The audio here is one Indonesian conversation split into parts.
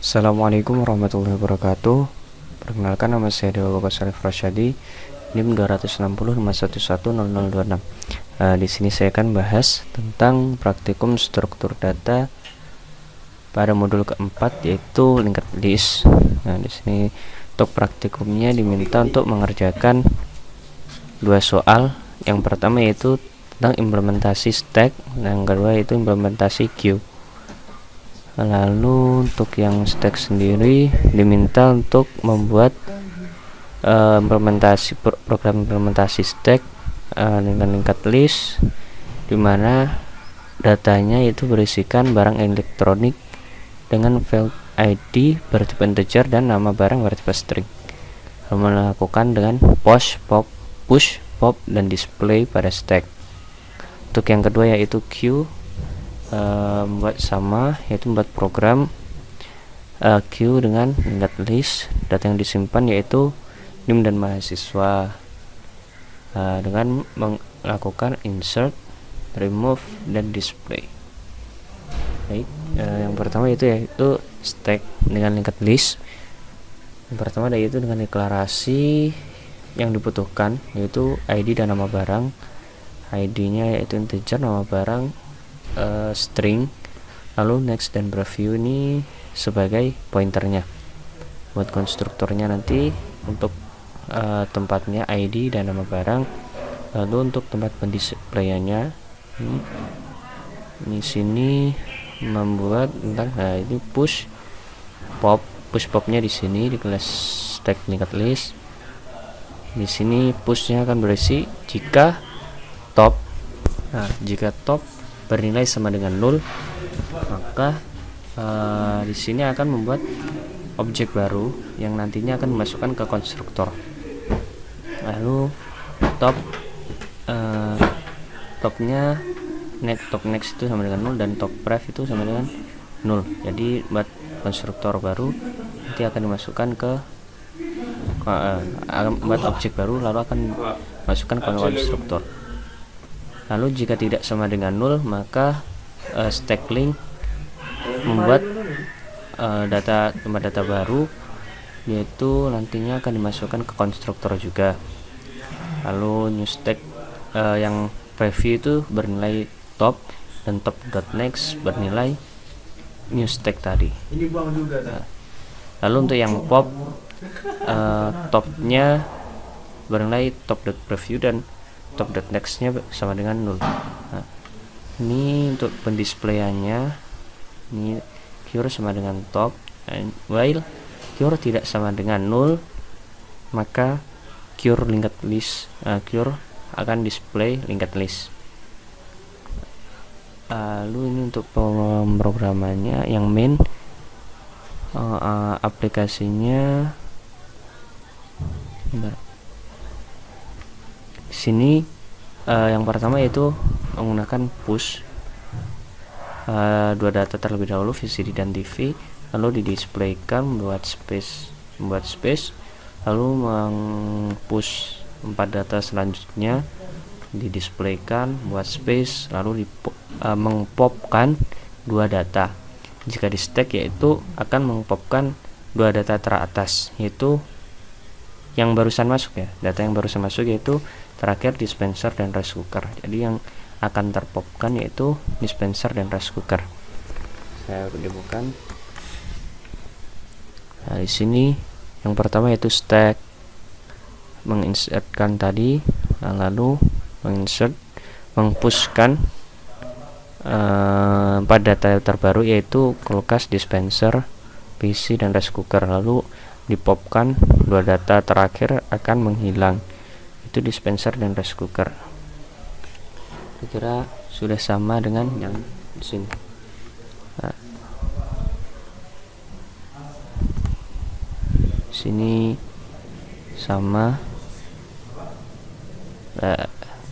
Assalamualaikum warahmatullahi wabarakatuh. Perkenalkan, nama saya Dewa Bagas Syarif Rasyadi, NIM 26051100026. Di sini saya akan bahas tentang praktikum struktur data pada modul keempat, yaitu linked list. Nah, di sini untuk praktikumnya diminta untuk mengerjakan dua soal. Yang pertama yaitu tentang implementasi stack, dan yang kedua yaitu implementasi queue. Lalu untuk yang stack sendiri diminta untuk membuat program implementasi stack dengan linked list, dimana datanya itu berisikan barang elektronik dengan file ID bertipe integer dan nama barang bertipe string, lalu melakukan dengan push, pop, dan display pada stack. Untuk yang kedua yaitu queue, membuat sama, yaitu membuat program queue dengan linked list. Data yang disimpan yaitu NIM dan mahasiswa dengan melakukan insert, remove, dan display. Baik, yang pertama yaitu stack dengan linked list. Yang pertama yaitu dengan deklarasi yang dibutuhkan, yaitu ID dan nama barang. ID-nya yaitu integer, nama barang string, lalu next dan preview ini sebagai pointernya. Buat konstruktornya nanti untuk tempatnya ID dan nama barang, lalu untuk tempat pendisplayannya ini sini membuat tentang ini push popnya di sini di kelas stack linked list. Di sini pushnya akan berisi jika top bernilai sama dengan 0, maka di sini akan membuat objek baru yang nantinya akan dimasukkan ke konstruktor. Lalu top next itu sama dengan 0 dan top pref itu sama dengan 0. Jadi buat konstruktor baru nanti akan dimasukkan ke buat objek baru, lalu akan masukkan ke konstruktor. Lalu jika tidak sama dengan 0, maka stack link membuat tempat data baru, yaitu nantinya akan dimasukkan ke konstruktor juga. Lalu new stack yang preview itu bernilai top, dan top.next bernilai new stack tadi. Lalu untuk yang pop, topnya bernilai top.preview dan top.next nya sama dengan 0. Nah, ini untuk pendisplayannya, ini cure sama dengan top, and while cure tidak sama dengan 0, maka cure linked list cure akan display linked list. Lalu ini untuk pemrogramannya, yang main aplikasinya sini yang pertama yaitu menggunakan push dua data terlebih dahulu, VCD dan TV, lalu didisplaykan, membuat space, lalu mengpush 4 data selanjutnya, didisplaykan, buat space, lalu mengpopkan 2 data. Jika di stack yaitu akan mengpopkan 2 data teratas, yaitu yang barusan masuk ya, data yang barusan masuk yaitu terakhir dispenser dan rice cooker. Jadi yang akan terpopkan yaitu dispenser dan rice cooker. Saya bukan. Nah, di sini yang pertama yaitu stack, menginsertkan tadi, lalu mengpushkan 4 data terbaru yaitu kulkas, dispenser, PC, dan rice cooker, lalu dipopkan 2 data terakhir akan menghilang, itu dispenser dan rice cooker. Kira sudah sama dengan yang di sini. Nah, sini sama,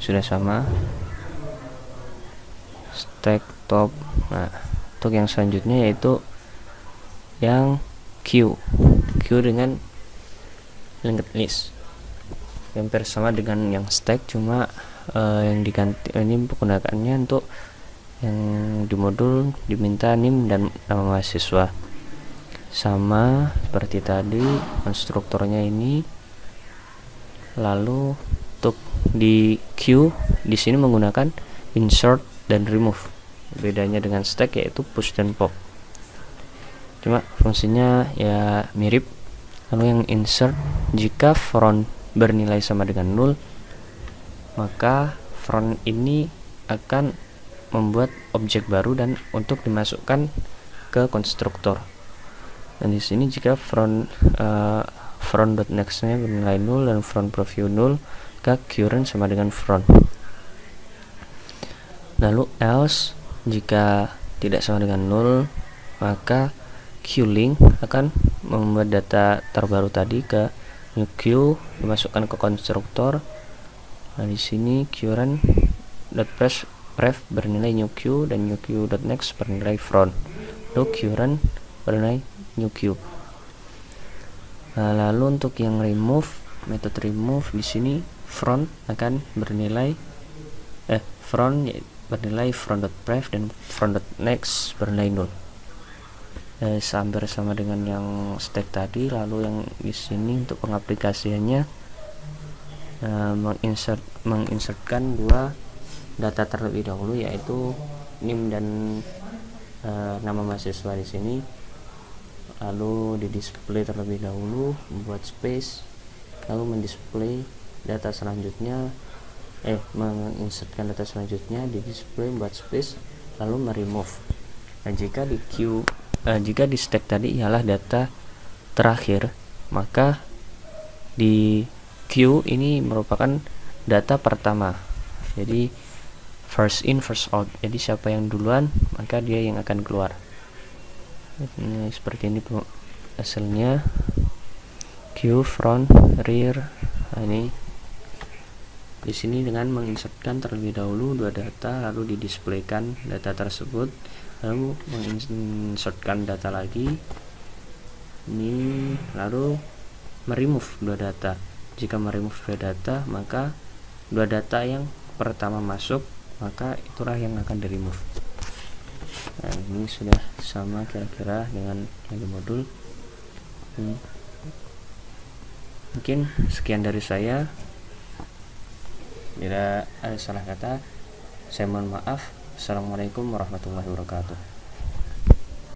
sudah sama stack top. Nah, untuk yang selanjutnya yaitu yang queue dengan linked list, hampir sama dengan yang stack, cuma yang diganti ini penggunakannya untuk yang di modul diminta NIM dan nama mahasiswa. sama seperti tadi konstruktornya ini. Lalu untuk di queue di sini menggunakan insert dan remove. Bedanya dengan stack yaitu push dan pop, cuma fungsinya ya mirip. Lalu yang insert, jika front bernilai sama dengan 0, maka front ini akan membuat objek baru dan untuk dimasukkan ke konstruktor. Dan di sini jika front.next-nya bernilai 0 dan front preview 0, maka current sama dengan front. Lalu else, jika tidak sama dengan 0, maka queueLink akan membuat data terbaru tadi ke new queue, dimasukkan ke konstruktor. Nah di sini current.pref bernilai new queue dan new queue.next bernilai front. Lalu current bernilai new queue. Nah, lalu untuk yang remove, metode remove di sini front akan bernilai front.pref dan front.next bernilai 0. Hampir sama dengan yang stack tadi. Lalu yang di sini untuk pengaplikasiannya menginsertkan dua data terlebih dahulu, yaitu NIM dan nama mahasiswa di sini. Lalu di display terlebih dahulu, membuat space, lalu mendisplay data selanjutnya, menginsertkan data selanjutnya di display, membuat space, lalu meremove. Nah jika di stack tadi ialah data terakhir, maka di queue ini merupakan data pertama. Jadi first in first out. Jadi siapa yang duluan maka dia yang akan keluar. Ini seperti ini hasilnya. Queue, front, rear. Nah, ini di sini dengan menginsertkan terlebih dahulu dua data, lalu didisplaykan data tersebut, lalu menginsertkan data lagi ini, lalu meremove dua data. Jika meremove dua data, maka dua data yang pertama masuk, maka itulah yang akan di remove. Nah ini sudah sama kira-kira dengan yang di modul. Mungkin sekian dari saya. Bila ada salah kata, saya mohon maaf. Assalamualaikum warahmatullahi wabarakatuh.